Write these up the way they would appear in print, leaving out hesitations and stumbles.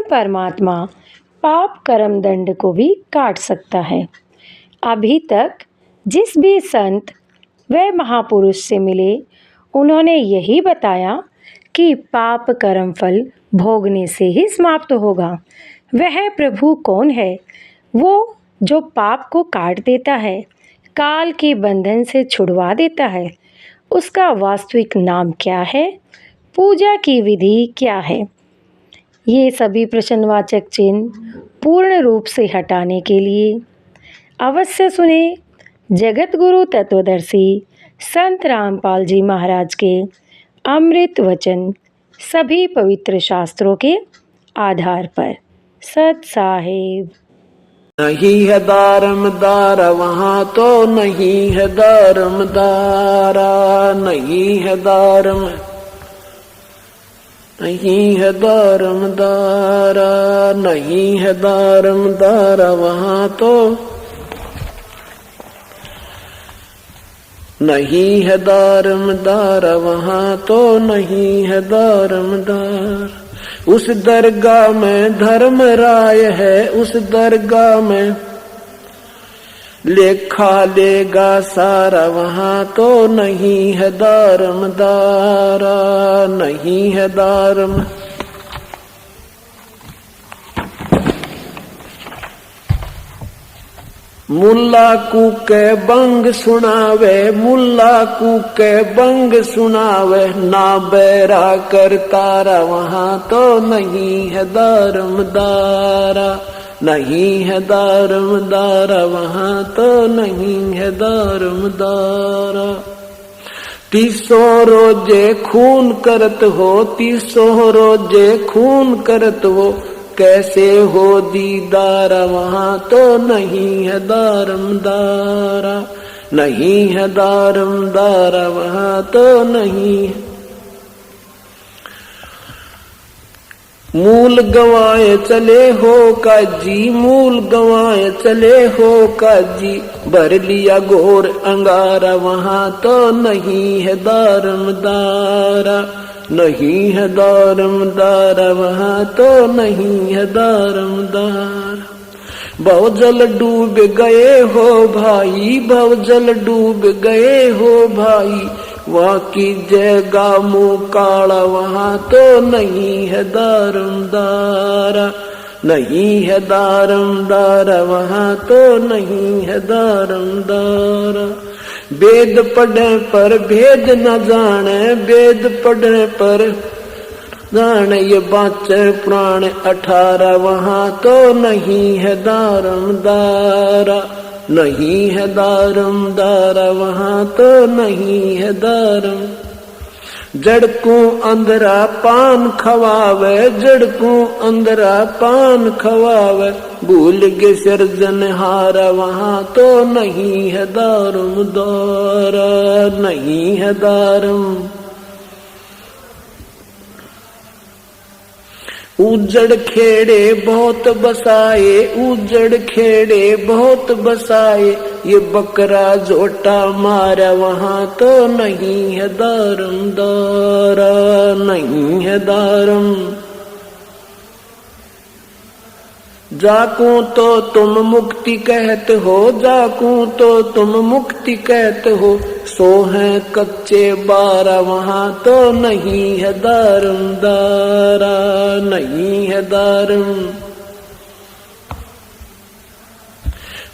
परमात्मा पाप कर्म दंड को भी काट सकता है। अभी तक जिस भी संत व महापुरुष से मिले उन्होंने यही बताया कि पाप कर्म फल भोगने से ही समाप्त होगा। वह प्रभु कौन है? वो जो पाप को काट देता है, काल के बंधन से छुड़वा देता है। उसका वास्तविक नाम क्या है? पूजा की विधि क्या है? ये सभी प्रश्नवाचक चिन्ह पूर्ण रूप से हटाने के लिए अवश्य सुने जगत गुरु तत्वदर्शी संत रामपाल जी महाराज के अमृत वचन, सभी पवित्र शास्त्रों के आधार पर। सत साहिब। नहीं है दारमदारा वहाँ तो नहीं है दारमदारा, नहीं है दारम, नहीं है दारमदारा, नहीं है दारमदारा वहाँ तो नहीं है दारमदारा वहाँ तो नहीं है दारमदार। उस दरगाह में धर्म राय है, उस दरगाह में लेखा लेगा सारा वहाँ तो नहीं है दारमदारा, नहीं है दारम। मुल्ला कू के बंग सुनावे, मुल्ला कू के बंग सुनावे, ना बैरा कर तारा वहाँ तो नहीं है दारमदारा, नहीं है दारमदारा वहाँ तो नहीं है दारमदारा। 300 रोजे खून करत हो, 300 रोजे खून करत हो, कैसे हो दीदारा वहाँ तो नहीं है दारमदारा, नहीं है दारमदारा वहाँ तो नहीं है। मूल गवाए चले हो काजी, मूल गवाए चले हो काजी, भर लिया घोर अंगारा वहाँ तो नहीं है दारमदारा, नहीं है दारमदारा वहाँ तो नहीं है दारमदारा। भवजल डूब गए हो भाई, भवजल डूब गए हो भाई, वहाँ की जगह मुँह काला वहाँ तो नहीं है दारमदारा, नहीं है दारमदारा वहाँ तो नहीं है दारमदारा। वेद पढ़ने पर भेद न जाने, वेद पढ़ने पर जाने ये बाचे पुराण 18 वहाँ तो नहीं है दारमदारा, नहीं है दारमदारा वहाँ तो नहीं है दारम। जड़कू अंधरा पान खवावे, जड़कू अंधरा पान खवावे, भूल के सिरजनहारा वहाँ तो नहीं है दारमदारा, नहीं है दारम। उजड़ खेड़े बहुत बसाए, उजड़ खेड़े बहुत बसाए, ये बकरा झोटा मारा वहाँ तो नहीं है दारमदारा, नहीं है दारम। जाकू तो तुम मुक्ति कहते हो, जाकू तो तुम मुक्ति कहते हो, सो है कच्चे 12 वहाँ तो नहीं है दारमदारा, नहीं है दारम।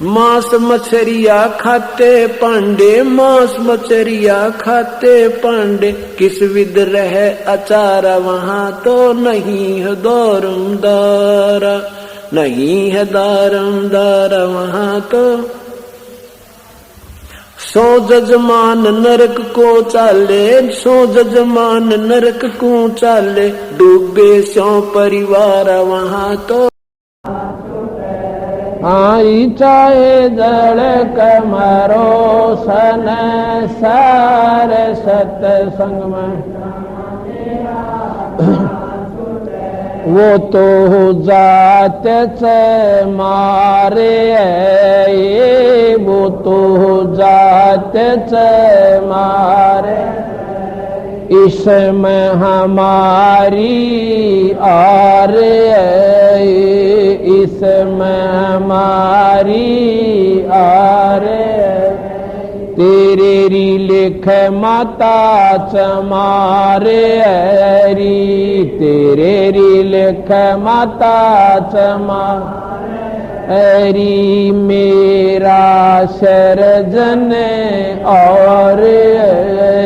मांस मछरिया खाते पांडे, मांस मछरिया खाते पांडे, किस विध रहे अचारा वहाँ तो नहीं है दारमदारा, नहीं है दारमदारा वहाँ तो। सो जजमान नरक को चाले, सो जजमान नरक को चाले, डूबे सो परिवार वहाँ तो। आई चाहे जड़ कमरो सन सारे सत्संग में, वो तो जात से मारे है, वो तो जात से मारे, इसमें हमारी आ रही है, में मारी आरे तेरे री लिख माता चमारे री तेरे री लिख माता चमारी मेरा शरजन और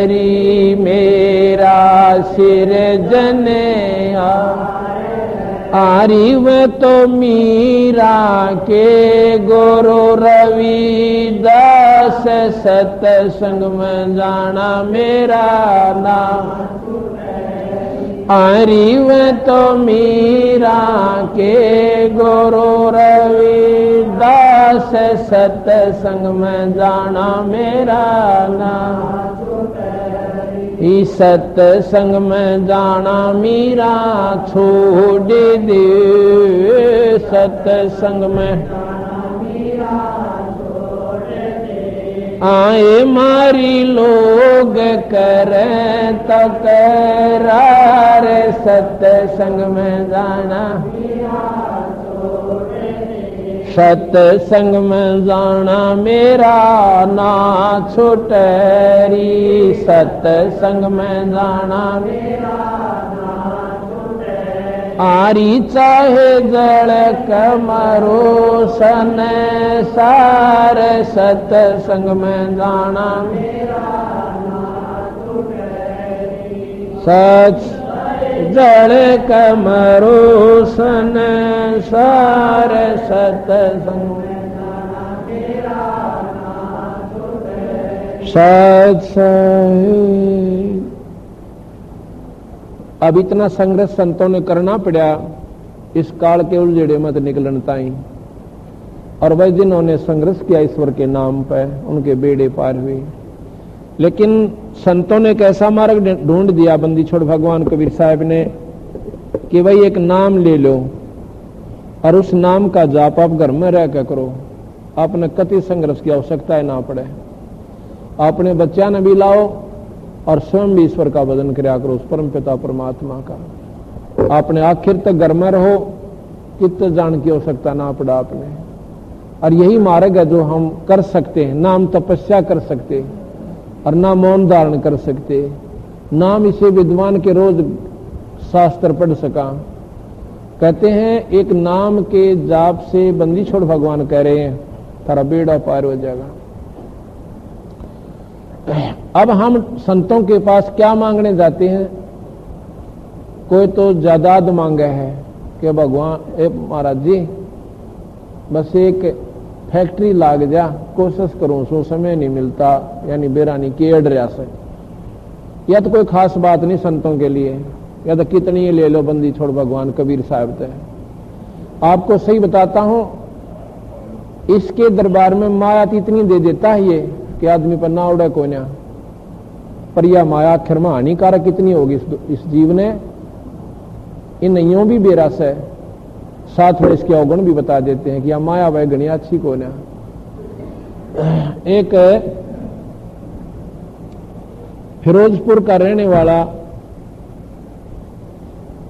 री मेरा सिरजन आरी व तो मीरा के गुरु रविदास सत्संग में जाना मेरा नाम आरी व तो मीरा के गुरु रविदास सत्संग में जाना मेरा नाम इस सत्संग में जाना मीरा छोड़ दे सत्संग में आए मारी लोग करें तकरार सत्संग में जाना सत्संग में जाना मेरा ना छुटरी सत्संग में जाना मेरा आरी चाहे जड़ कमरो सन सार सत्संग में जाना सच जड़ कमरो सन सार सत्संग सत्संग। अब इतना संघर्ष संतों ने करना पड़ा इस काल के उलझड़े मत निकलन ताई और वह जिन्होंने संघर्ष किया ईश्वर के नाम पर उनके बेड़े पार हुए। लेकिन संतों ने एक ऐसा मार्ग ढूंढ दिया बंदी छोड़ भगवान कबीर साहब ने कि भाई एक नाम ले लो और उस नाम का जाप आप घर में रह कर करो। आपने कति संघर्ष की आवश्यकता है ना पड़े। अपने बच्चा ने भी लाओ और स्वयं भी ईश्वर का भजन किया करो उस परम पिता परमात्मा का। आपने आखिर तक घर में रहो कितने जान की आवश्यकता ना पड़ा आपने। और यही मार्ग है जो हम कर सकते हैं। ना हम तपस्या कर सकते और ना मौन धारण कर सकते, ना हम इसे विद्वान के रोज शास्त्र पढ़ सका। कहते हैं एक नाम के जाप से बंदी छोड़ भगवान कह रहे हैं तारा बेड़ा पार हो जाएगा। अब हम संतों के पास क्या मांगने जाते हैं? कोई तो जायदाद मांगे है कि भगवान महाराज जी बस एक फैक्ट्री लाग जा, कोशिश करूं सो समय नहीं मिलता, यानी बेरानी के अडरिया से। यह तो कोई खास बात नहीं संतों के लिए, या तो कितनी ले लो बंदी छोड़ भगवान कबीर साहब थे। आपको सही बताता हूं, इसके दरबार में माया इतनी दे देता है ये कि आदमी पर ना उड़े कोई ना। पर यह माया आखिर में हानिकारक कितनी होगी इस जीव ने, इन नैयों भी बेरस है। साथ में इसके अवगुण भी बता देते हैं कि यह माया वह गणी अच्छी को ना। एक फिरोजपुर का रहने वाला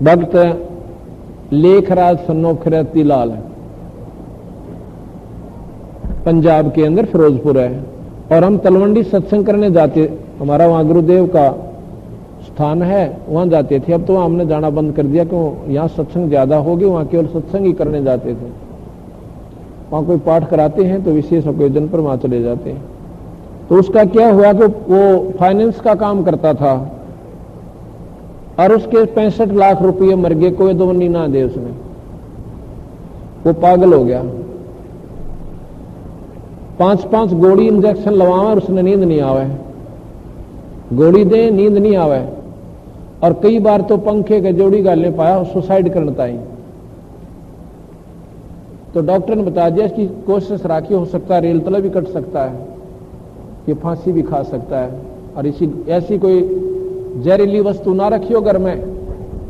भक्त लेखराज सन्नोख रतीलाल है, पंजाब के अंदर फिरोजपुर है। और हम तलवंडी सत्संग करने जाते, हमारा वहां गुरुदेव का स्थान है, वहां जाते थे। अब तो हमने जाना बंद कर दिया क्यों, यहाँ सत्संग ज्यादा हो गए, वहां केवल सत्संग ही करने जाते थे। वहां कोई पाठ कराते हैं तो विशेष ओकेजन पर वहां चले जाते हैं। तो उसका क्या हुआ कि वो फाइनेंस का काम करता था और उसके 65 लाख रुपये मर गए, कोई दवनी ना दे उसने। वो पागल हो गया, 5-5 गोली इंजेक्शन लवावे और उसने नींद नहीं आवे, गोली दे नींद नहीं आवे। और कई बार तो पंखे के जोड़ी गालने पाया, सुसाइड करना ताई। तो डॉक्टर ने बता दिया इसकी कोशिश राखी, हो सकता है रेल तला भी कट सकता है, ये फांसी भी खा सकता है। और इसी ऐसी कोई जहरीली वस्तु ना रखियो घर में,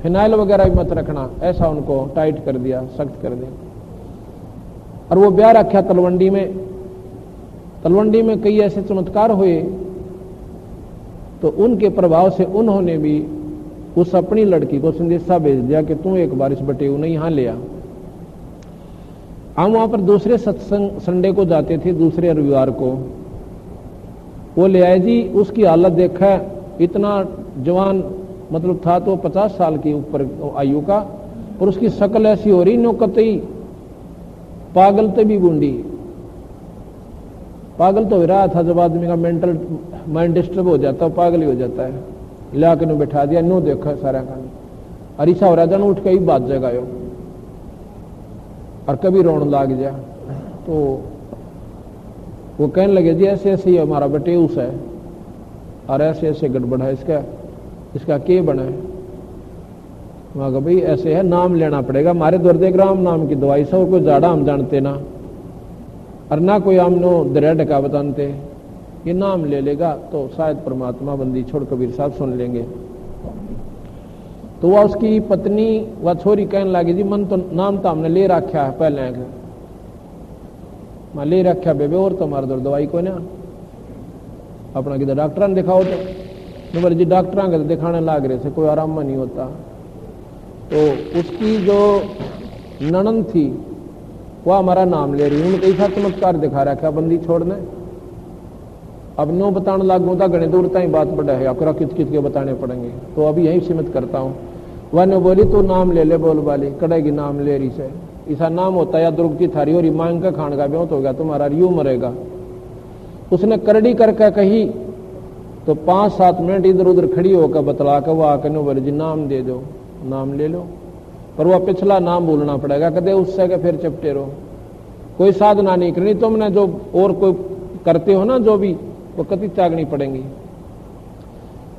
फिनाइल वगैरह भी मत रखना, ऐसा उनको टाइट कर दिया, सख्त कर दिया। और वो ब्याह रखा तलवंडी में। तलवंडी में कई ऐसे चमत्कार हुए, तो उनके प्रभाव से उन्होंने भी उस अपनी लड़की को संदेशा भेज दिया कि तू एक बार इस बटेऊ ने यहां ले आ। हम वहां पर दूसरे सत्संग संडे को जाते थे, दूसरे रविवार को। वो ले आए जी, उसकी हालत देखा, इतना जवान मतलब था तो 50 साल की ऊपर आयु का, और उसकी शक्ल ऐसी हो रही नो कतई पागल तो भी बूंदी। पागल तो हो रहा था, जब आदमी का मेंटल माइंड डिस्टर्ब हो जाता है पागल ही हो जाता है। लाके नो बैठा दिया, नो देखा सारा खान अरिसा हो रहा था, उठ के ही बात जगायो और कभी रोने लाग जा। तो वो कहने लगे जी ऐसे ऐसे ही हमारा बटेउस है और ऐसे ऐसे गड़बड़ है, इसका क्या बना है। वहां का भाई ऐसे है, नाम लेना पड़ेगा, हमारे दुर्देग्राम नाम की दवाई से, और कोई जाड़ा हम जानते ना, और ना कोई हम नो दरिया का बताते, ये नाम ले लेगा तो शायद परमात्मा बंदी छोड़ कबीर साहब सुन लेंगे। तो वह उसकी पत्नी व छोरी कहने लगी जी मन तो नाम तो हमने ले रखा है पहले, मैं ले रखा बेबे, और तुम्हारे दर्द दवाई को ना अपना किधर डॉक्टर ने दिखाओ। तो बोले जी डॉक्टर के दिखाने लाग रहे से कोई आराम में नहीं होता। तो उसकी जो ननद थी वह हमारा नाम ले रही, उन्होंने कैसा चमत्कार दिखा रखा बंदी छोड़ने। अब नो बताने लागू था, गणे दूर तक बात बढ़ा है, आपको कित कित के बताने पड़ेंगे, तो अभी यही सीमित करता हूँ। वह ने बोली तू नाम ले ले, बोल वाली कड़ेगी नाम ले रही से, ऐसा नाम होता है दुर्ग की थारी और मांग का खान का ब्योत होगा, तुम्हारा यूं मरेगा। उसने करड़ी करके कही तो 5-7 मिनट इधर उधर खड़ी होकर बतला कर वह आकर बोले जी नाम दे दो, नाम ले लो, पर वह पिछला नाम बोलना पड़ेगा, कदे उससे के फिर चपटे रहो, कोई साधना नहीं करनी तुमने, जो और कोई करते हो ना जो भी वो कति त्यागनी पड़ेंगी।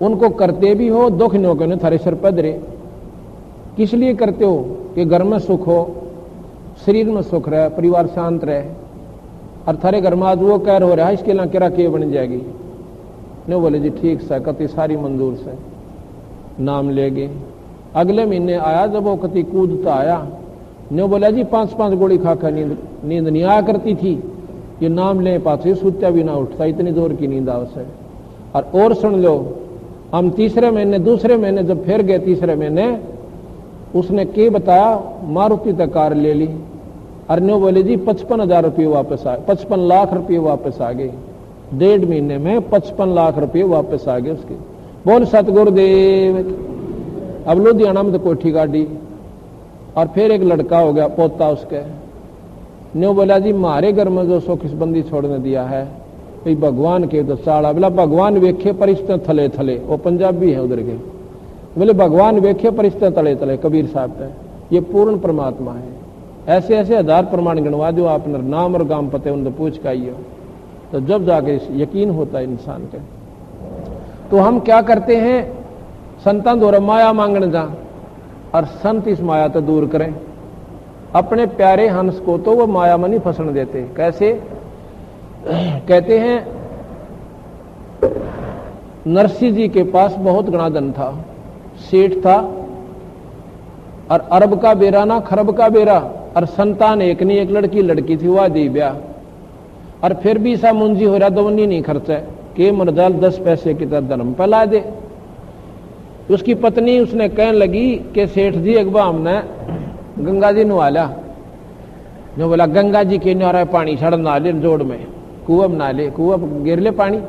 उनको करते भी हो दुख न हो थारे सिर पदरे, किस लिए करते हो कि घर में सुख हो, शरीर में सुख रहे, परिवार शांत रहे, और थारे घर में आज वो कह हो रहा है इसके लिए किरा के बन जाएगी। ने बोले जी ठीक से, कति सारी मंजूर से नाम ले गए। अगले महीने आया जब वो कति कूदता आया, ने बोला जी 5-5 गोली खाकर नींद नहीं आया करती थी, ये नाम ले पाते सुत्या भी ना उठता, इतनी जोर की नींद आवश्य। और सुन लो, हम तीसरे महीने दूसरे महीने जब फिर गए, तीसरे महीने उसने के बताया मारुति तक कार ले ली, और नो बोले जी 55,000 रुपये वापस आए, 55 लाख रुपये वापस आ गए। 1.5 महीने में 55 लाख रुपये वापस आ गए उसके। बोल सतगुरुदेव। अब लुधियाना में तो कोठी गाड़ी, और फिर एक लड़का हो गया पोता उसके। न्यू बोला जी मारे घर में जो सुख बंदी छोड़ने दिया है भाई भगवान के तो चाड़ा, बोला भगवान वेखे परिश्ते थले थले, वो पंजाबी है उधर के, बोले भगवान वेखे परिश्ते तले तले कबीर साहब का, ये पूर्ण परमात्मा है। ऐसे ऐसे 1000 प्रमाण गणवा दो आपने, नाम और गांव पते उनसे पूछ के आइए, तो जब जाके यकीन होता है इंसान के। तो हम क्या करते हैं, संतान द्वारा माया मांगने जा, और संत इस माया तो दूर करें। अपने प्यारे हंस को तो वो माया में नहीं फंसने देते। कैसे? कहते हैं नरसिंह जी के पास बहुत घना धन था, सेठ था, और अरब का बेरा ना खरब का बेरा, और संतान एक नहीं, एक लड़की थी, वह दी ब्याह, और फिर भी सा मुंजी हो रहा दोवनी नहीं खर्चा के मरजाल 10 पैसे की तरह धर्म पला दे। उसकी पत्नी उसने कहने लगी कि सेठ जी एक बार हमने गंगा जी नवाला, जो बोला गंगा जी के नारा पानी छड़ नाले जोड़ में कुआं बना ले, कुआं गिर ले पानी।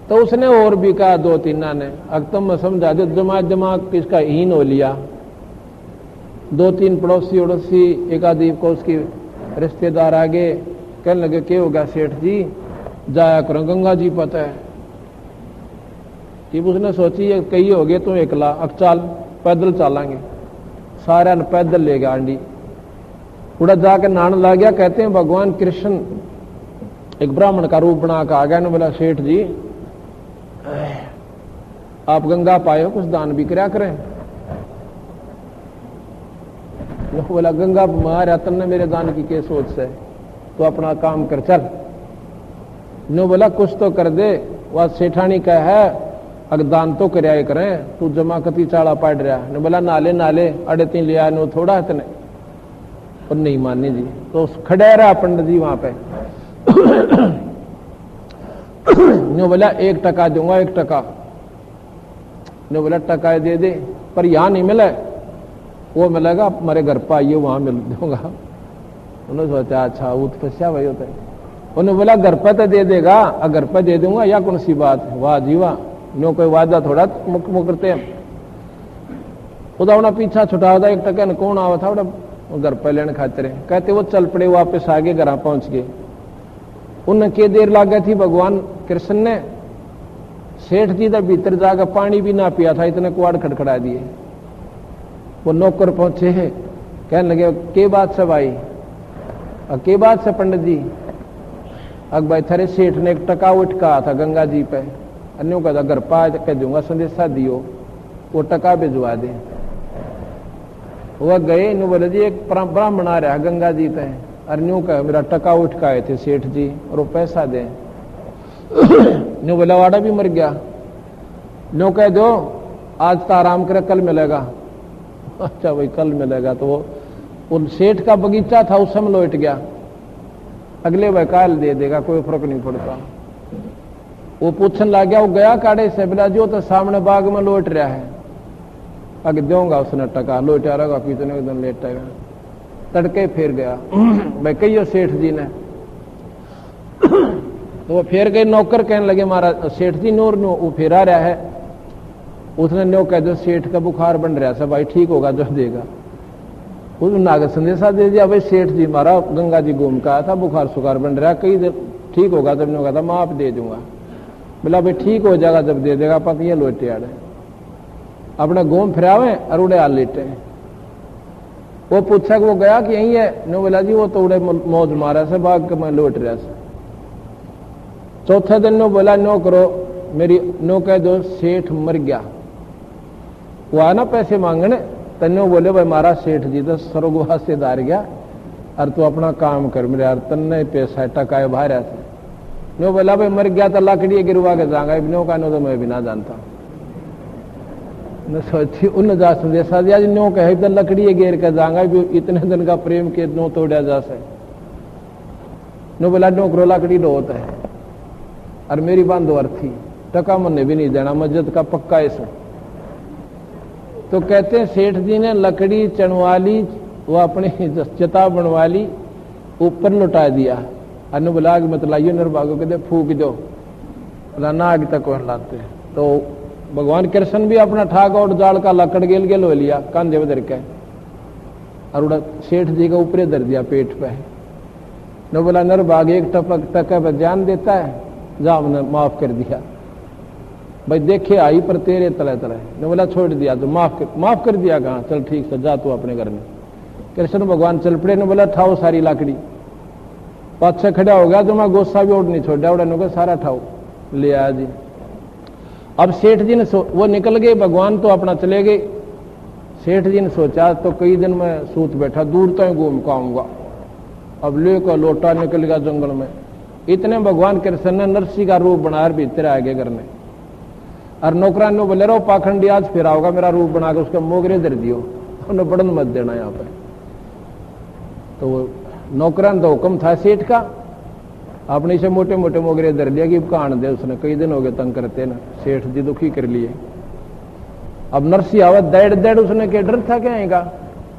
तो उसने और भी कहा 2-3 ने, अब तुम समझा दो, दिमाग किसका हीन हो लिया। 2-3 पड़ोसी उड़ोसी एक आदि को उसकी रिश्तेदार आगे कहने लगे क्या होगा सेठ जी, जाया करो गंगा जी पता है। कि उसने सोची ये कही हो गए तुम एकला, अब चाल पैदल चलेंगे, सारा ने पैदल ले गया आंडी, उड़ा जाकर नहाने लग गया। कहते हैं भगवान कृष्ण एक ब्राह्मण का रूप बना कर आ गया, ने बोला सेठ जी आप गंगा पाए हो, कुछ दान भी कराया करें। बोला गंगा मारा तन्ने मेरे दान की क्या सोच से, तो अपना काम कर चल। नो बोला कुछ तो कर दे, वह सेठानी का है अगर दान तो कराया करें, तू जमा कती चाड़ा पाड़ रहा। ने बोला नाले नाले अड़े 3 लिया नो थोड़ा इतने, और नहीं मानी जी। तो खड़े रहा पंडित जी वहां पे। ने बोला 1 टका दूंगा, 1 टका। ने बोला टका दे दे, पर यहां नहीं मिले, वो मिलेगा हमारे घर पर आइए वहां मिल दूंगा। उन्होंने सोचा अच्छा वो तो फंसा भाई होता है। उन्होंने बोला घर पर तो दे देगा, अगर पर दे दूंगा या कौन सी बात है, वाह जी वाह, नो कोई वादा थोड़ा मुक करते हैं। उदा उन्हें पीछा छुटा था, एक टकन कौन आवा था उड़ा घर पर लेने खातिर, कहते वो चल पड़े, वापस आगे घर पहुंच गए। उन्हें के देर लग गई थी, भगवान कृष्ण ने सेठ जी का भीतर जाकर पानी भी ना पिया था, इतने कुआड़ खड़खड़ा दिए। वो नौकर पहुंचे, कहने लगे के बात से भाई, के बात से पंडित जी, अग भाई थारे सेठ ने एक टका उठका था गंगा जी पे, अन्यों का घर पा कह दूंगा संदेशा दियो, वो टका भिजवा दे। वह गए, इन बोले जी एक ब्राह्मण आ रहा गंगा जी पे, अन्यों का मेरा टका उठकाए थे सेठ जी और वो पैसा दे। न्यू बोला वाड़ा भी मर गया, न्यू कह दो आज तो आराम करे कल मिलेगा। अच्छा भाई कल मिलेगा, तो वो उन सेठ का बगीचा था उस समय लौट गया, अगले भाई काल दे देगा, कोई फर्क नहीं पड़ता। वो पूछने लग गया, वो गया काड़े से, बोला जो तो सामने बाग में लौट रहा है, अगे दूंगा उसने टका, लौटा रहेगा कितने दिन लेटेगा। तड़के फिर गया भाई कहियो सेठ जी ने, तो वो फिर गए, नौकर कहने लगे मारा सेठ जी नूर नो वो फिर आ रहा है। उसने न्यो कह दो सेठ का बुखार बन रहा है, भाई ठीक होगा जो देगा। उसने नागर संदेशा दे दिया, भाई सेठ जी मारा गंगा जी घूम का आया था, बुखार सुखार बन रहा है, कई देर ठीक होगा, तब ने कहा था माफ दे दूंगा। बोला भाई ठीक हो जाएगा जब दे देगा, पक ये लोटे आड़े अपना घूम फिरावे और उड़े आ लेटे। वो पूछा कि वो गया कि यही है, नो बोला जी वो तो उड़े मौज मारा से बाग के मैं लौट रहा से। चौथे दिन नो बोला नो करो मेरी, नो कह दो सेठ मर गया, वो आ ना पैसे मांगने, तन्नो बोले भाई मारा सेठ जी तो स्वर्गवास से दार गया और तू अपना काम कर मेरे यार, तन्ने पैसा टका बाहर थे। नो बोला भाई मर गया तो लकड़ी गिरवा के जाऊंगा, नो का नो तो मैं भी ना जानता। न सोची उन जा संदेशा दिया, नो कहे तो लकड़ी गिर के जाऊंगा, इतने दिन का प्रेम के नो तोड़ा जा से। नो बोला नो करो लकड़ी लो होता है और मेरी बांधो अर्थी, टका मन भी नहीं देना, मस्जिद का पक्का ऐसा। तो कहते हैं सेठ जी ने लकड़ी चढ़वा ली, वो अपनी चिता बनवा ली, ऊपर लुटा दिया, अन्न बुला के मत लाइयो निर्भागो कहते फूक दो, ना आगे तक लाते। तो भगवान कृष्ण भी अपना ठाक और जाल का लकड़ गेल गेल हो लिया कांधे में धर के, और सेठ जी का ऊपरे धर दिया पेट पे। न बोला निर्भाग एक टपक तक पर जान देता है, जा हमने माफ कर दिया भाई, देखे आई पर तेरे तले तले। ने बोला छोड़ दिया तो माफ कर दिया, कहा चल ठीक से जा तू अपने घर में। कृष्ण भगवान चल पड़े, ने बोला ठाओ सारी लाकड़ी, पाछे खड़ा हो गया तो मैं गोस्सा भी ओढ़ नहीं छोड़ा, उड़ा ने सारा ठाओ ले आया जी। अब सेठ जी ने वो निकल गए, भगवान तो अपना चले गए। सेठ जी ने सोचा तो कई दिन में सूत बैठा, दूर तक घूम के आऊंगा, अब लेकर लोटा निकल गया जंगल में। इतने भगवान कृष्ण ने नरसी का रूप बनाकर भीतर आ गए घर में, और नौकरान ने बोले रहो पाखंडी आज फिर आओगा, मेरा रूप बना के उसके मोगरे दर दियो, उन्हें बड़न मत देना यहाँ पे। तो नौकरान तो हुक्म था सेठ का, आपने इसे मोटे मोटे मोगरे दर दिया कि कहान दे, उसने कई दिन हो गए तंग करते ना, सेठ जी दुखी कर लिए। अब नरसी आवत दैड़ दैड़, उसने क्या डर था क्या आएगा,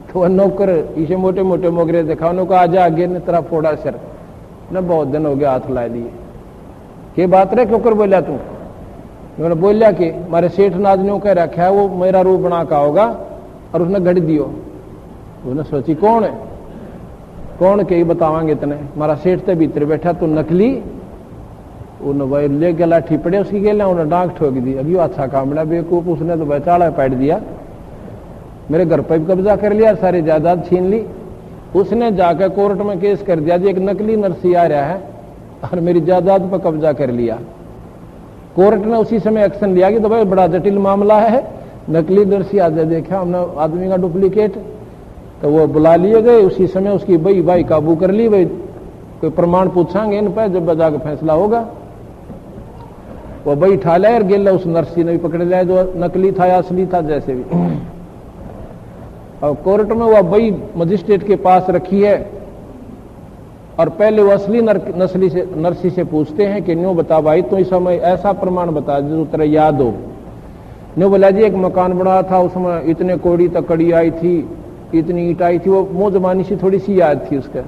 तो वह नौकर इसे मोटे मोटे मोगरे दिखा, उन्होंने आजा आगे ने तेरा फोड़ा सर न, बहुत दिन हो गया हाथ ला लिए, के बात रे क्यों कर बोलिया तू। उन्होंने बोलिया कि मारे सेठ नाज ने कह रखा है वो मेरा रूप बना का होगा, और उसने घड़ी दियो। उसने सोची कौन है, कौन के ही बतावांगे इतने, मारा सेठ ते भीतर बैठा तो नकली। उन्हें भाई ले गला ठिपड़े उसकी गेला, उन्हें डांक ठोक दी। अभी अच्छा काम बना बेवकूफ, उसने तो बेचाड़ा पैट दिया, मेरे घर पर भी कब्जा कर लिया, सारी जायदाद छीन ली। उसने जाकर कोर्ट में केस कर दिया जी एक नकली नरसी आ रहा है और मेरी जायदाद पर कब्जा कर लिया। कोर्ट ने उसी समय एक्शन लिया कि तो भाई बड़ा जटिल मामला है, नकली नरसी आज देखा हमने आदमी का डुप्लीकेट, तो वो बुला लिए गए। उसी समय उसकी भाई काबू कर ली, भाई कोई प्रमाण पूछांगे इन पर, जब बजा का फैसला होगा। वो भाई ठा लिया और गेला उस नरसी ने भी पकड़ लिया जो नकली था या असली था जैसे भी। और कोर्ट में वो भाई मजिस्ट्रेट के पास रखी है, और पहले वो असली नरसी से पूछते हैं कि न्यू बता भाई तो इस समय ऐसा प्रमाण बता जो तेरा याद हो। न्यू बोला जी एक मकान बना था, उसमें इतने कोड़ी तक कड़ी आई थी, इतनी ईट आई थी, वो मुंह जबानी सी थोड़ी सी याद थी उसका।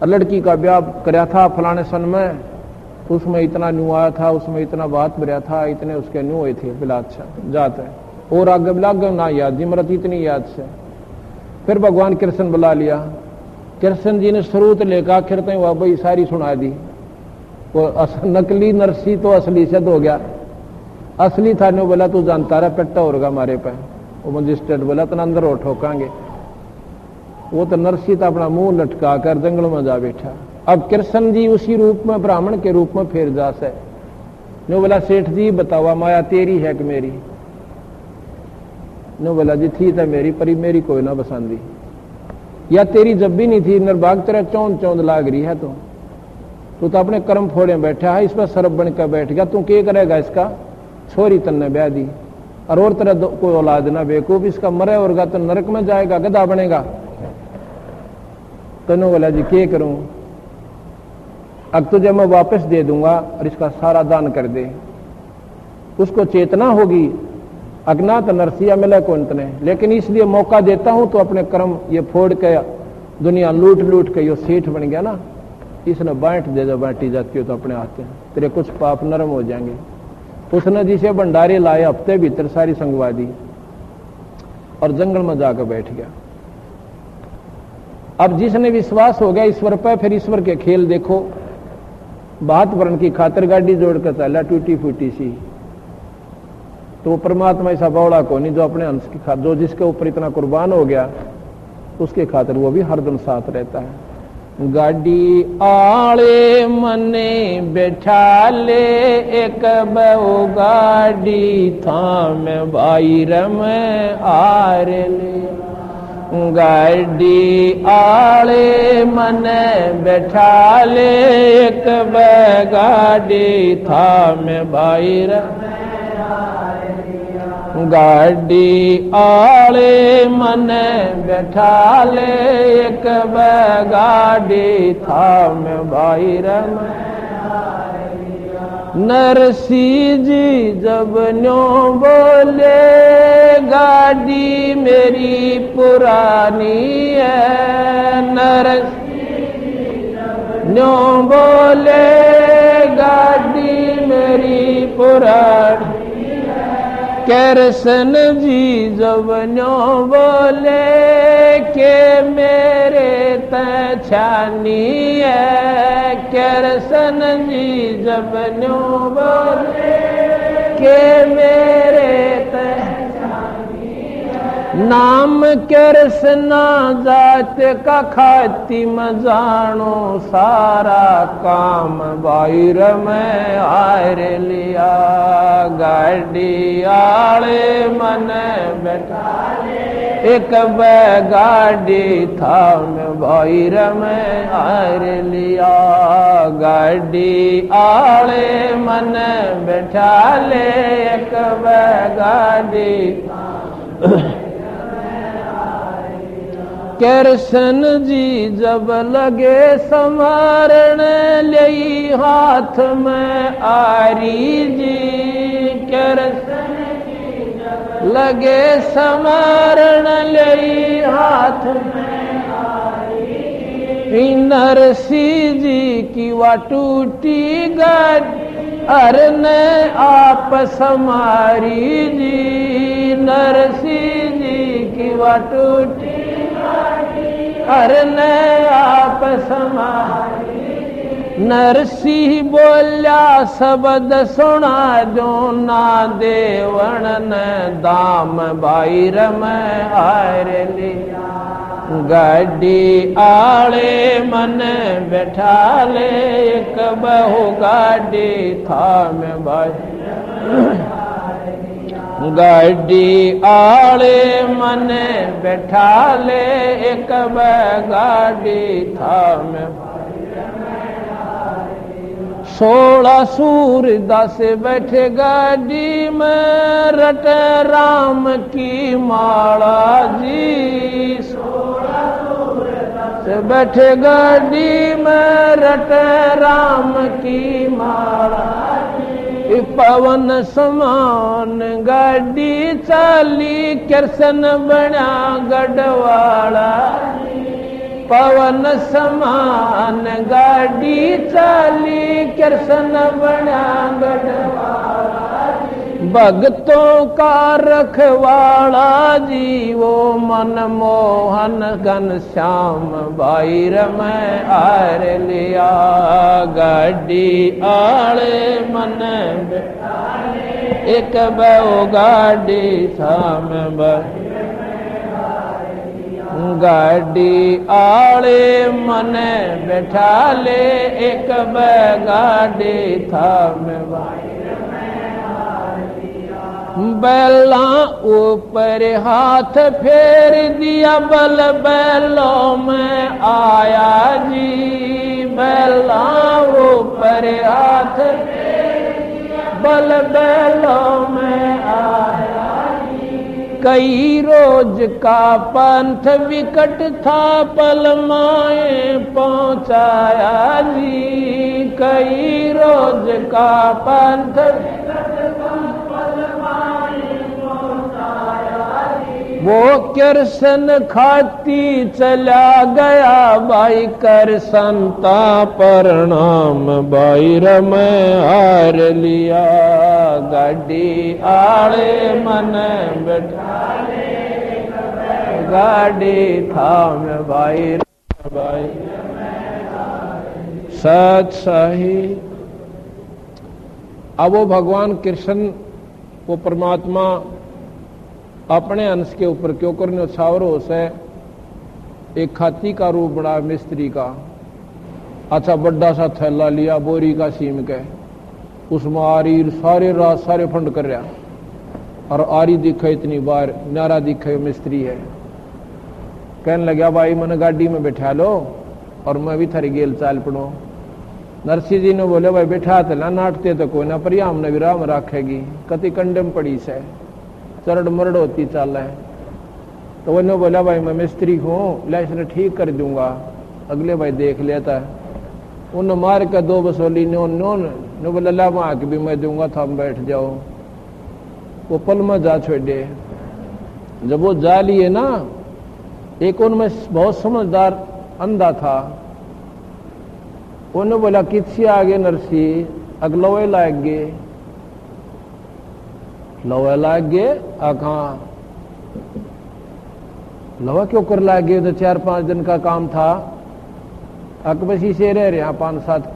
और लड़की का ब्याह कराया था फलाने सन में, उसमें इतना न्यू आया था, उसमें इतना बात भरा था, इतने उसके न्यू हुए थे बिलात से जाते और आगे बिलाग ना याद जिमरत इतनी याद से। फिर भगवान कृष्ण बुला लिया, कृष्ण जी ने स्रोत लेकर आखिर तक वह भाई सारी सुना दी। वो नकली नरसी तो असली सिद्ध हो गया, असली था न्यू बोला तू जानता रहा पेट्टा होगा हमारे पे। वो मजिस्ट्रेट बोला तो अंदर हो ठोकांगे। वो तो नरसी तो अपना मुंह लटका कर जंगल में जा बैठा। अब कृष्ण जी उसी रूप में ब्राह्मण के रूप में फिर जा से नो बोला सेठ जी बतावा माया तेरी है कि मेरी? नो बोला जी थी तो मेरी परी मेरी कोई ना बसांदी, या तेरी जब भी नहीं थी निर्भाग तेरा चौंध चौंध लाग रही है। तू तो अपने कर्म फोड़े बैठा है, इस पर सरब बन कर बैठ गया, तू क्या करेगा? इसका छोरी तन्ने ब्याह दी और तरह कोई औलाद ना बेकूफ, इसका मरे होगा तो नरक में जाएगा, गधा बनेगा। तो नो बोला जी क्या करूं? अब तुझे मैं वापस दे दूंगा और इसका सारा दान कर दे। उसको चेतना होगी अज्ञात नरसिया मिले को अंत ने, लेकिन इसलिए मौका देता हूं तो अपने कर्म ये फोड़ के दुनिया लूट लूट के ये सेठ बन गया ना, इसने बांट दे, जब बांटी जाती हो तो अपने आते हैं तेरे कुछ पाप नरम हो जाएंगे। उसने जिसे भंडारे लाए हफ्ते भीतर सारी संगवा दी और जंगल में जाकर बैठ गया। अब जिसने विश्वास हो गया ईश्वर पर, फिर ईश्वर के खेल देखो। बात वर्ण की खातिर गाड़ी जोड़कर चला टूटी फूटी सी, तो परमात्मा ऐसा बौड़ा को नहीं जो अपने अंश की खातिर, जो जिसके ऊपर इतना कुर्बान हो गया उसके खातिर वो भी हरदम साथ रहता है। गाड़ी आले मने बैठा ले एक बहु गाड़ी थाम बाहर में आर ले। गाड़ी आले मने बैठा ले एक गाड़ी थाम बाहर, गाड़ी आले मने बैठा ले एक गाड़ी थाम बाहर में। नरसी जी जब न्यो बोले गाड़ी मेरी पुरानी है, नरसी न्यो बोले गाड़ी मेरी पुरानी, कृष्ण जी जब न्यो बोले के मेरे तछानी है, कृष्ण जी जब न्यो बोले के मेरे तछानी है। नाम कृष्ण जात का खातिम जानो, सारा काम बाहर में आर लिया। गाड़ी आले मन बैठा एक गाड़ी थाम बाहर में आर लिया। गाड़ी आले मन बैठा ले एक गाड़ी, कृष्ण जी जब लगे संवारण ले हाथ में आरी जी, कृष्ण जी जब लगे संवारण ले हाथ में आरी, नरसी जी की वा टूटी गाड़ी अरने आप समारी जी, नरसी जी की वा टूटी अरने आप समारी। नरसी बोल्या शब्द सुना जो ना देवण ने दाम बाहर में आर लिया। गाड़ी आले मन बैठा ले एक बहु गाड़ी थाम बाहर, गाड़ी आले मन बैठा ले एक गाड़ी थाम। 16 सूरदास बैठे गाड़ी में रट राम की माला जी, 16 सूरदास बैठे गाड़ी में रट राम की माला। पवन समान गाड़ी चाली कृष्ण बना गढ़वाला, पवन समान गाड़ी चाली कृष्ण बना गढ़वाला भक्तों का रखवाला जी वो मनमोहन घनश्याम भाई रमै आर लिया गाड़ी आले मन एक बो गाड़ी साम गाड़ी आले मन बैठा ले एक गाड़ी था में बैला ऊपर हाथ फेर दिया बल बैलों में आया जी बैला ऊपर हाथ फेर दिया बल बैलों में आया कई रोज का पंथ विकट था पलमाए पहुंचाया जी कई रोज का पंथ वो कृष्ण खाती चला गया भाई कर संता प्रणाम भाई रमै हार लिया गाड़ी आले मन बैठा गाड़ी थाम भाई भाई सच सही। अब वो भगवान कृष्ण वो परमात्मा अपने अंश के ऊपर क्यों करने छावर हो से एक खाती का रूप बड़ा मिस्त्री का अच्छा बड़ा सा थैला लिया बोरी का सीम के उसमें आरी सारे रात सारे फंड कर रहा और आरी दिखे इतनी बार नारा दिखे मिस्त्री है कहने लगा भाई मैंने गाड़ी में बैठा लो और मैं भी थारी गेल चाल पड़ो नरसिंह जी ने बोले भाई बैठा तो नाटते तो कोई ना पर हमने विराम रखेगी कति कंडम पड़ी से चरड़ मरड़ होती चाल है तो वो बोला भाई मैं मिस्त्री हूँ ला इसने ठीक कर दूंगा अगले भाई देख लेता है उन मार कर दो बसोली नो बोला ला वहां के भी मैं दूंगा था बैठ जाओ वो पल में जा छोड़े जब वो जा लिए ना एक उनमें बहुत समझदार अंधा था उन्होंने बोला किसी आगे नरसिंह अगलवे लाग गए लवा लाग गए आखा लवा क्यों कर लाग गए तो 4-5 दिन का काम था अकबसी से रह रहे 5-7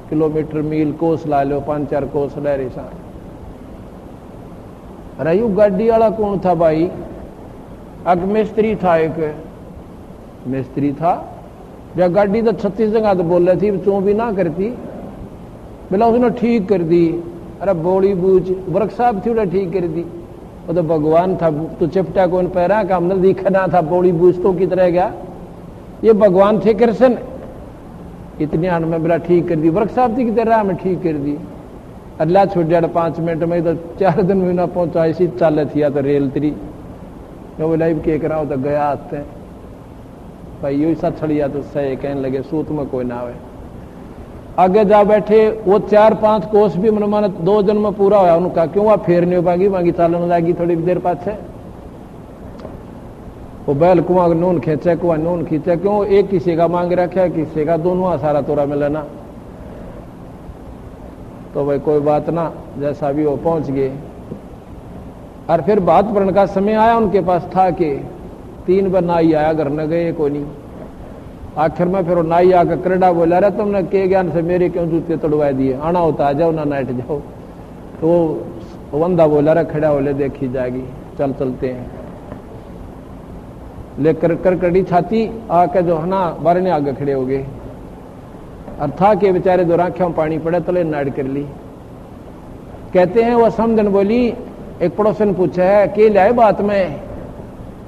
किलोमीटर मील कोस ला लो 5-4 कोस रह रहे सा अरे यू गाड़ी वाला कौन था भाई अग मिस्त्री था एक मिस्त्री था जब गाड़ी तो 36 जगह तो बोल रही थी तू भी ना करती बोला उसने ठीक कर दी अरे बोली बूझ वर्क साहब थी उड़ा ठीक कर दी वो तो भगवान था तो चिपटा कौन पैरा का हमने दिखा ना था बोली बूझ तो की तरह गया ये भगवान थे कृष्ण इतने आन में बड़ा ठीक कर दी वर्क साहब थी की तरह में ठीक कर दी अल्लाह छोड़ दिया 5 मिनट में तो 4 दिन में ना पहुंचा इसी चाल थी तो रेल तरी बोला के करा हो तो गया आते भाई यू सा छड़िया तो सही कहने लगे सूत में कोई ना आवे आगे जा बैठे वो 4-5 कोस भी मन माना 2 दिन में पूरा होया उनका क्यों वहां फेर नहीं हो पाएगी मांगी चालन लागी थोड़ी देर पाछे वो बैल कुआ नून खींचे कुआ नून खींचे क्यों एक किसी का मांग रखा किसी का दोनों सारा तोरा में लेना तो भाई कोई बात ना जैसा भी वो पहुंच गए और फिर बात पढ़ने का समय आया उनके पास था कि 3 बार नाई आया घर न गए कोई नहीं आखिर में फिर नाई आकर करड़ा बोला रहा तुमने के ज्ञान से मेरे क्यों जूते तोड़वा दिए आना होता आ जाओ ना नाइट जाओ तो वो बंदा बोला रहा खड़ा बोले देखी जाएगी चल चलते हैं लेकर करकड़ी छाती आके जो है ना बारने आगे खड़े हो गए और था के बेचारे दो आंखों में पानी पड़े तले नाड़ कर ली कहते हैं वो समझन बोली एक पड़ोसन पूछा है के लाए बात में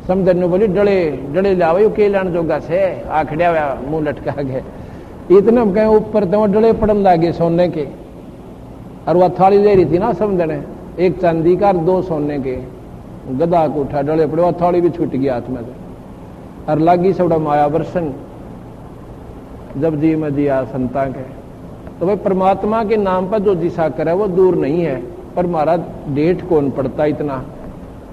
समझन ने बोली डले डले लाओ के लाने जोगा से आखड़िया मुंह लटका गए इतने कहे ऊपर तो डले पड़न लागे सोने के और वह थाली ले रही थी ना समझन एक चांदी का 2 सोने के गदा को उठा डले पड़े वह थाली भी छूट गया हाथ में और लागी सबड़ा माया वर्षन जब जी में दिया संता के तो भाई परमात्मा के नाम पर जो दिशा करे वो दूर नहीं है पर हमारा डेट कौन पड़ता इतना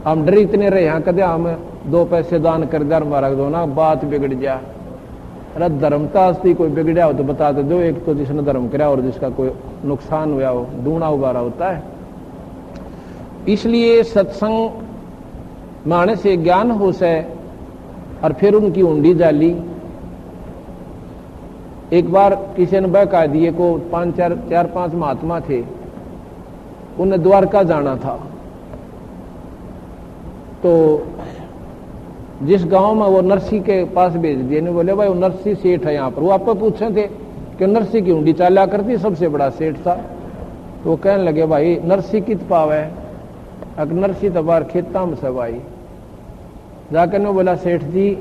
हम डर इतने रहे यहाँ कदे हम 2 पैसे दान कर दे हमारा दो ना बात बिगड़ जा अरे धर्मता अस्ती कोई बिगड़ा हो तो बताते दो, एक तो जिसने धर्म करा और जिसका कोई नुकसान हुआ हो, दूना उबारा होता है। इसलिए सत्संग माने से ज्ञान हो से, और फिर उनकी उंडी जाली। एक बार किसी ने बहका दिए को चार पांच महात्मा थे, उन्हें द्वारका जाना था। तो जिस गांव में वो नरसी के पास भेज दिए, ने बोले भाई वो नरसी सेठ है यहाँ पर। वो आपको पूछे थे कि नरसी की उंडी चाला करती, सबसे बड़ा सेठ था। तो वो कहने लगे भाई नरसी कित पावे, अगर नरसी तो बाहर खेता में सब आई। जाकर ने बोला सेठ जी,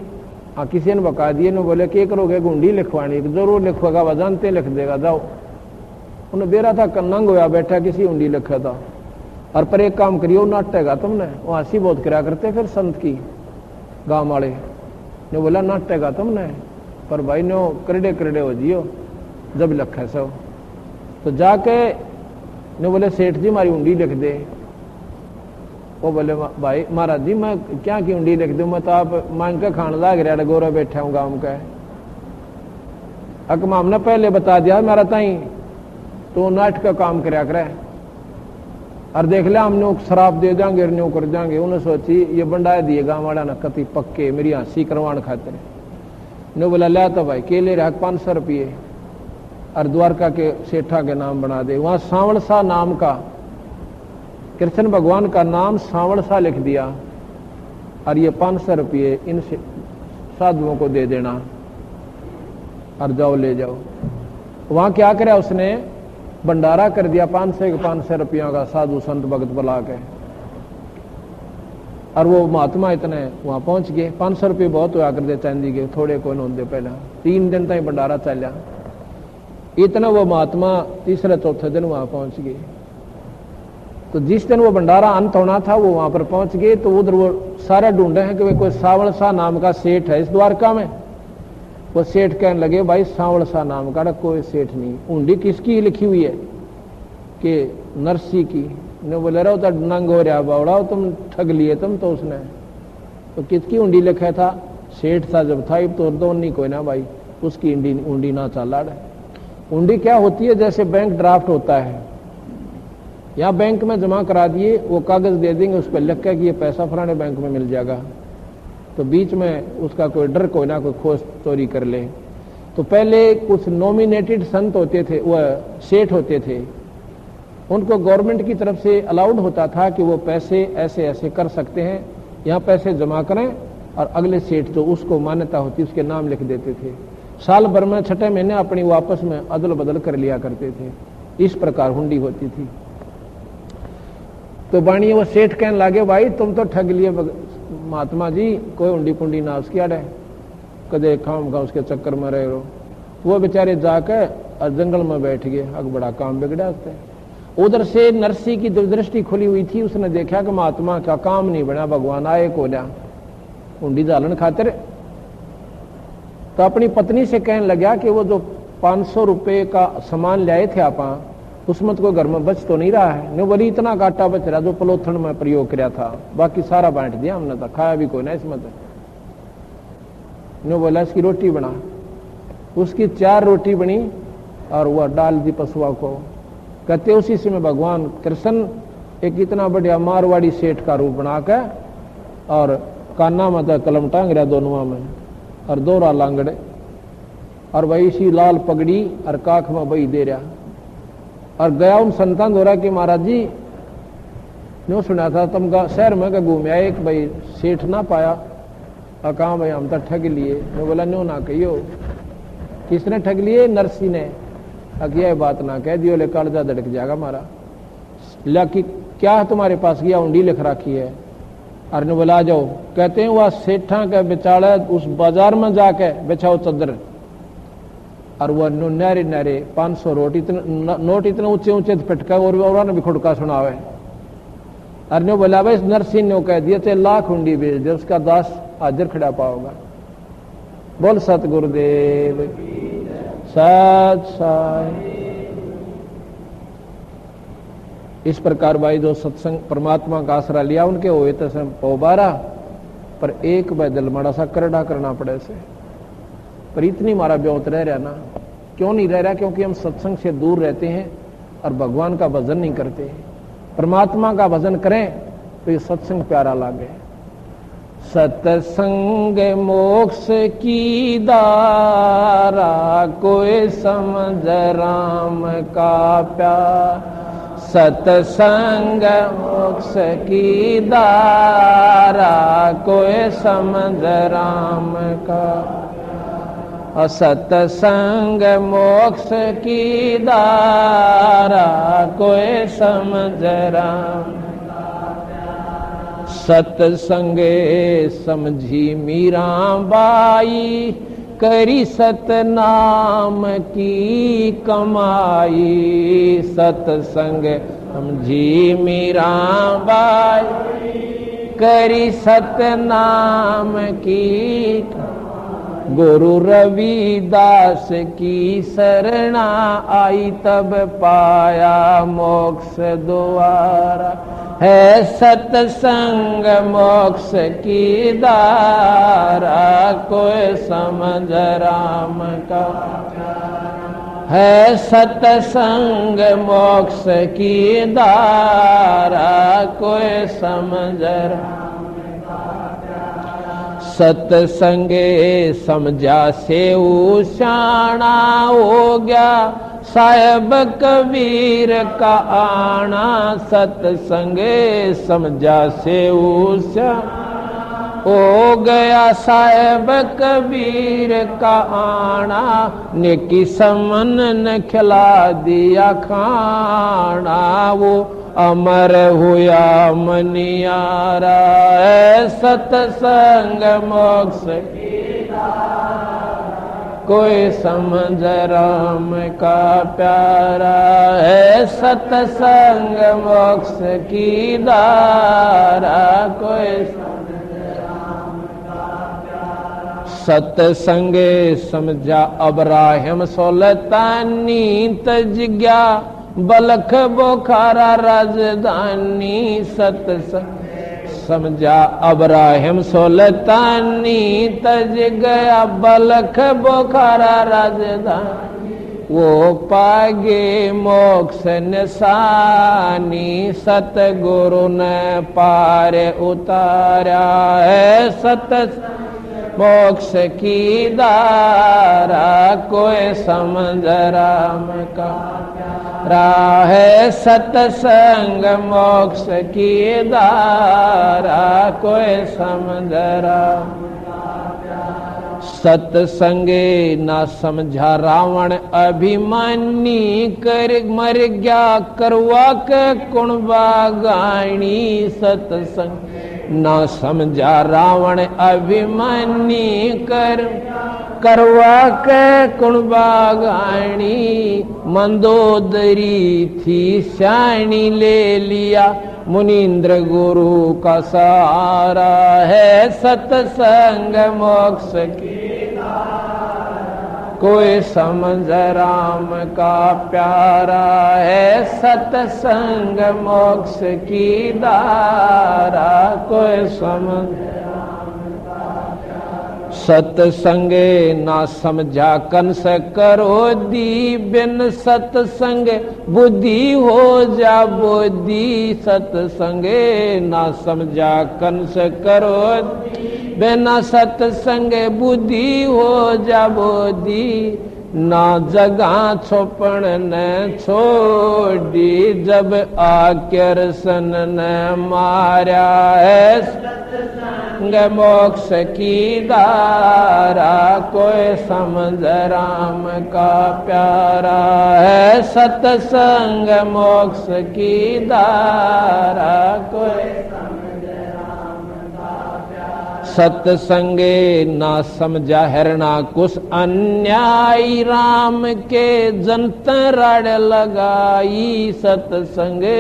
हाँ किसी ने बका दिए, ने बोले क्या करोगे, गुंडी लिखवानी, जरूर लिखवागा, वह जानते लिख देगा, जाओ। उन्हें बेरा था नंग होया बैठा, किसी उंडी लिखा था। और पर एक काम करियो, नाटेगा तुमने, वो हंसी बहुत करा करते फिर संत की गांव वाले ने बोला नाटेगा तुमने, पर भाई नो करड़े करड़े हो जियो जब लखा सब। तो जाके ने बोले सेठ जी हमारी उंडी लिख दे। वो बोले भाई महाराज जी मैं क्या की उंडी लिख दूं, मैं तो आप मांग के खान लाग रहा गोरा बैठा हूं गांव का। अकमा हमने पहले बता दिया मेरा ताई तो नाट का काम कराया करे, और देख लिया हमने शराब दे देंगे न्यू कर देंगे। उन्हें सोची ये बंडाए दिए गांव वाला ना कति पक्के मेरी हंसी करवाण खातिर। ने बोला लिया तो भाई केले रहा 500 रुपये, और द्वारका के सेठा के नाम बना दे। वहां सांवल सा नाम का, कृष्ण भगवान का नाम सांवल सा लिख दिया, और ये 500 रुपये इन साधुओं को दे देना, और जाओ ले जाओ। वहां क्या करे उसने, भंडारा कर दिया 500 रुपयों का, साधु संत भगत बुला के। और वो महात्मा इतने वहां पहुंच गए। 500 रुपये बहुत हुआ करते चांदी के, थोड़े कोई होंगे पहले। 3 दिन तक भंडारा चलिया। इतना वो महात्मा तीसरे चौथे दिन वहां पहुंच गए। तो जिस दिन वो भंडारा अंत होना था वो वहां पर पहुंच गए। तो उधर वो सारे ढूंढे हैं कि कोई सावल सा नाम का सेठ है इस द्वारका में। वो सेठ कहने लगे भाई सांवल सा नाम का कोई सेठ नहीं। उंडी किसकी लिखी हुई है कि नरसी की। ने बोले रहो तो नंग हो रहा बावड़ा, तुम ठग लिए तुम तो। उसने तो किसकी उंडी लिखा था, सेठ था जब था, तो दोनों कोई ना भाई उसकी उंडी ना चला। उंडी क्या होती है, जैसे बैंक ड्राफ्ट होता है, यहाँ बैंक में जमा करा दिए, वो कागज दे देंगे उस पर लिख के कि ये पैसा फलाने बैंक में मिल जाएगा। तो बीच में उसका कोई डर कोई ना कोई खोज चोरी कर ले। तो पहले कुछ नॉमिनेटेड संत होते थे, वह सेठ होते थे, उनको गवर्नमेंट की तरफ से अलाउड होता था कि वो पैसे ऐसे ऐसे कर सकते हैं, यहाँ पैसे जमा करें, और अगले सेठ जो उसको मान्यता होती उसके नाम लिख देते थे। साल भर में 6 महीने अपनी वापस में अदल बदल कर लिया करते थे। इस प्रकार हुंडी होती थी। तो बाणी वो सेठ कहने लगे भाई तुम तो ठग लिए महात्मा जी, कोई उंडी पुंडी ना उसकी अड़े, कदे खाम का उसके चक्कर में रहे रहो। वो बेचारे जाकर और जंगल में बैठ गए। अब बड़ा काम बिगड़ा उससे। उधर से नरसी की दृष्टि खुली हुई थी, उसने देखा कि महात्मा का काम नहीं बना, भगवान आए को लिया उंडी जालन खातिर। तो अपनी पत्नी से कहने लगा कि वो जो 500 रुपये का सामान लाए थे आप, उसमें तो कोई घर में बच तो नहीं रहा है। ने बोली इतना काटा बच रहा जो पलोथन में प्रयोग किया था, बाकी सारा बांट दिया हमने, तो खाया भी कोई ना इसमें। तो ने बोला इसकी रोटी बना। उसकी 4 रोटी बनी और वह डाल दी पशुआ को। कहते उसी से में भगवान कृष्ण एक इतना बढ़िया मारवाड़ी सेठ का रूप बना के, और काना में तो कलम टांग रहा दोनों में, और 2 लांगड़े, और वही सी लाल पगड़ी और काख में बही दे रहा। और गया उन संतान दौरा कि महाराज जी नो सुना था तुम शहर में घूम आए, एक भाई सेठ ना पाया, और कहा भाई हम तो ठग लिए। मैं बोला नो ना कहियो, किसने ठग लिए, नरसी ने। यह बात ना कह दियो, ले कालजा धड़क जाएगा हमारा। लाकि क्या है तुम्हारे पास, गया उंडी लिख रखी है। और ने बोला आ जाओ। कहते हैं वह सेठा के बेचारा उस बाजार में जाके बेचाओ चदर, और वह नारे नारे 500 नोट इतने ऊंचे ऊंचे फटका, और उन्होंने भी खुड़का सुनावे। और ने बोला भाई नरसिंह ने कह दिया थे 1,00,000 हुंडी बेच दे, उसका दास हाजिर खड़ा पाओगा। बोल सतगुरुदेव सत साई। इस प्रकार भाई जो सत्संग परमात्मा का आसरा लिया उनके हुए तो 12, पर एक बैदल माड़ा सा करड़ा करना पड़े से। पर इतनी हमारा ब्योत रह रहा ना, क्यों नहीं रह रहा? क्योंकि हम सत्संग से दूर रहते हैं और भगवान का भजन नहीं करते। परमात्मा का भजन करें तो ये सत्संग प्यारा लागे। सत्संग मोक्ष की दारा, कोई समझ राम का प्यार। सत्संग मोक्ष की दारा, कोई समझ राम का। सत्संग मोक्ष की दारा, कोई समझ राम। सत्संगे समझी मीराबाई, करी सतनाम की कमाई। सत्संग समझी मीराबाई, करी सतनाम की। गुरु रविदास की शरणा आई, तब पाया मोक्ष द्वारा। है सत्संग मोक्ष की दारा, कोई समझ राम का। है सत्संग मोक्ष की दारा, कोई समझ राम। सत्संगे समझा से उशाना, हो गया साहेब कबीर का आना। सत्संगे समझा से उषा, हो गया साहेब कबीर का आना। नेकी समन ने खिला दिया खाना, वो अमर हुआ मनियारा। है सत्संग मोक्ष की दारा, कोई समझ राम का प्यारा। है सत्संग मोक्ष की दारा, कोई समझ राम का प्यारा। सत्संगे समझा अब्राहिम सुल्तानी, तज गया बलख बोखारा राजधानी। सत्संग समझा अब्राहिम सुल्तानी, तज गया बलख बोखारा राजधानी। वो पागे मोक्ष निशानी, सतगुरु ने पार उतारा। है सत्संग मोक्ष की दारा, कोई समझ राम का। है सत्संग मोक्ष की दारा, कोई समझ राम। सत्संगे ना समझा रावण अभिमानी, कर मर गया करवा के कुणबा गाणी। सत्संग ना समझा रावण अभिमानी, करवा के कुणबा गाणी। मंदोदरी थी श्याणी, ले लिया मुनीन्द्र गुरु का सहारा। है सत्संग मोक्ष की दारा, कोई समझ राम का प्यारा। है सत्संग मोक्ष की दारा, कोई समझ। सत्संगे ना समझा कंस करो दी, बिन सत्संग बुद्धि हो जा बोधी। सत्संगे ना समझा कंस करो दी, बिना सत्संग बुद्धि हो जा बोधी। ना जगह छोपण न छोड़ी, जब आकर सन न मारा। है सत्संग मोक्ष की दारा, कोई समझ राम का प्यारा। है सत्संग मोक्ष की दारा, कोई सत्संगे ना समझा हरणा कुछ अन्यायी, राम के जनतराड़ लगाई। सत्संगे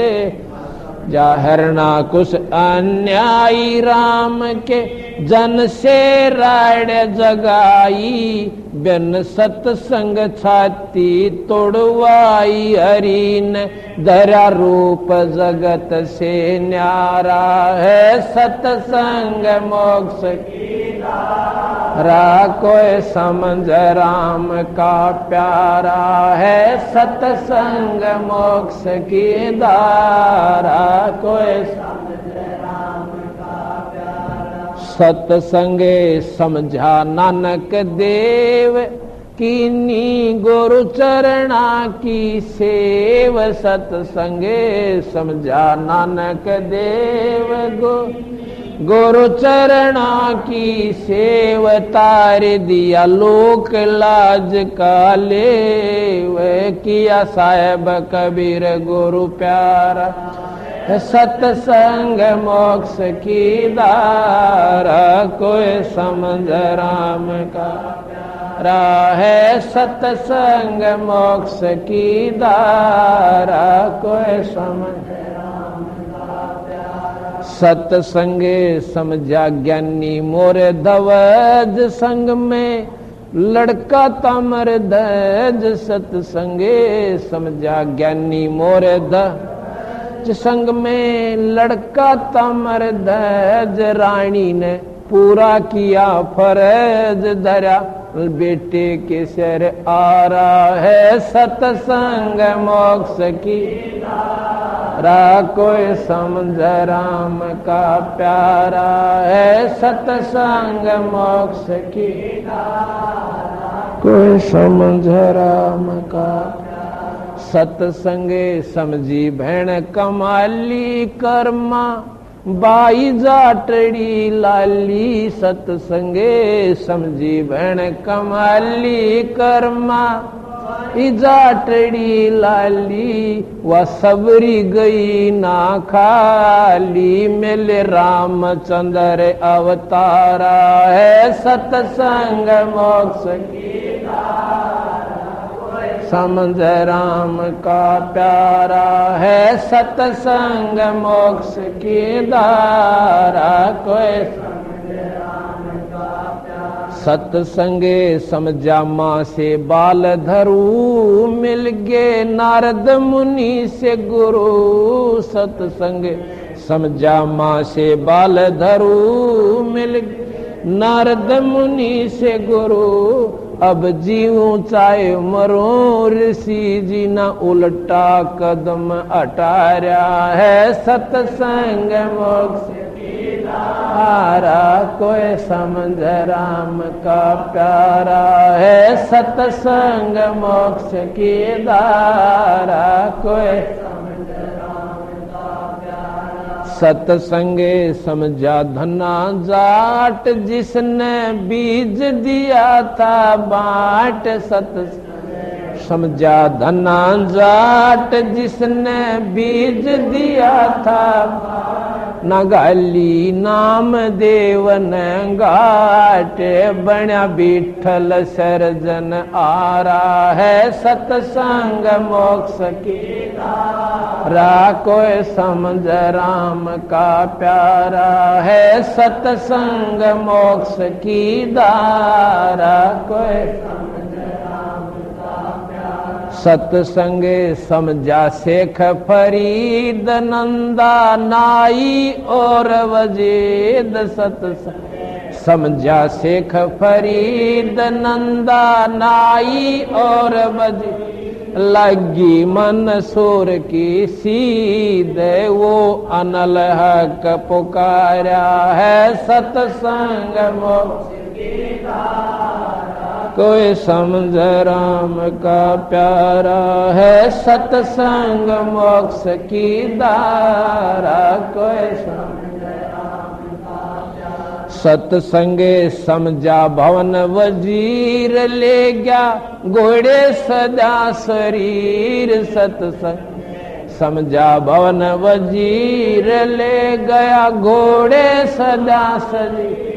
जा हरणा कुछ अन्यायी, राम के जन से राड़ जगाई। बिन सत्संग छाती तोड़वाई, हरि ने धरा रूप जगत से न्यारा। है सत्संग मोक्ष की कोई समझ राम का प्यारा है, सत्संग मोक्ष की धारा। कोई सत्संगे समझा नानक देव, कीनी गुरु चरणा की सेव। सत्संगे समझा नानक देव, गुरु चरणा की सेव। तार दिया लोक लाज का लेव, किया साहेब कबीर गुरु प्यारा। सत्संग मोक्ष की धारा, कोई समझ राम का प्यारा है। सत्संग मोक्ष की धारा, कोई समझ सत्संगे समझा ज्ञानी मोरे धवज। संग में लड़का तमर धज, सत्संगे समझा ज्ञानी मोरे धज। संग में लड़का तमर धज, रानी ने पूरा किया फर्ज धरा, बेटे के सिर आ रहा है। सत्संग मोक्ष की कोई समझ राम का प्यारा है। सत्संग मोक्ष की कोई समझ राम का। सत्संगे समझी भैण कमाली, कर्मा बाई जाटड़ी लाली। सत्संगे समझी भैण कमाली, कर्मा जाटड़ी लाली। वह सबरी गई ना खाली, मेले रामचंद्र अवतारा है। सत्संग मोक्ष की समझ राम का प्यारा है। सत्संग मोक्ष की धारा, कोई सत्संगे समझा माँ से बाल धरू, मिल गए नारद मुनि से गुरु। सत्संगे समझा माँ से बाल धरू, मिल नारद मुनि से गुरु। अब जीऊं चाहे मरूं, ऋषि जी न उल्टा कदम अटार्या है। सत्संग मोक्ष धारा, कोई समझ राम का प्यारा है। सत्संग मोक्ष की धारा, कोई सत्संगे समझा धना जाट, जिसने बीज दिया था बाट। सत्संग समझा धना जाट, जिसने बीज दिया था। नगाली नाम देवन घाट, बण्या बिठल सर्जन आ रहा है। सत्संग मोक्ष की धारा, कोई समझ राम का प्यारा है। सत्संग मोक्ष की धारा, कोई सत्संगे समझा शेख फरीद नंदा नाई और वजीद। सत्संग समझा शेख फरीद नंदा नाई और वजीद। लगी मंसूर की सीध, वो अनल हक पुकारा है। सत्संग मोक्ष की धारा, कोई समझ राम का प्यारा है। सत्संग मोक्ष की धारा, कोई समझ राम का प्यारा। सत्संगे समझा भवन वजीर, ले गया घोड़े सदा शरीर। सत्संग समझा भवन वजीर, ले गया घोड़े सदा शरीर।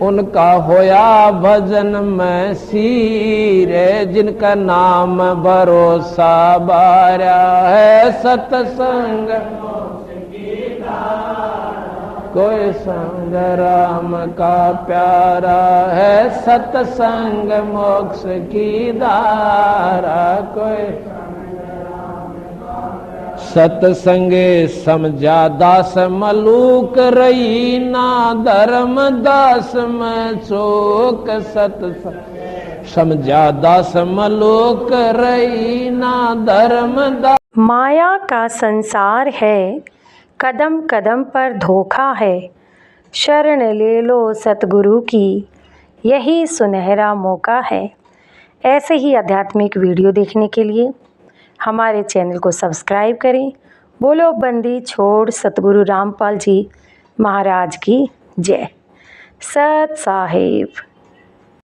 उनका होया भजन में सीर, जिनका नाम भरोसा बारा है। सत्संग कोई संग राम का प्यारा है। सत्संग मोक्ष की धारा, कोई सतसंगे समझा दास मलूक रही ना धर्म दास में चोक। सतसंग समझा दास मलूक रही ना धर्म दास। माया का संसार है, कदम कदम पर धोखा है। शरण ले लो सतगुरु की, यही सुनहरा मौका है। ऐसे ही आध्यात्मिक वीडियो देखने के लिए हमारे चैनल को सब्सक्राइब करें। बोलो बंदी छोड़ सतगुरु रामपाल जी महाराज की जय। सत साहिब।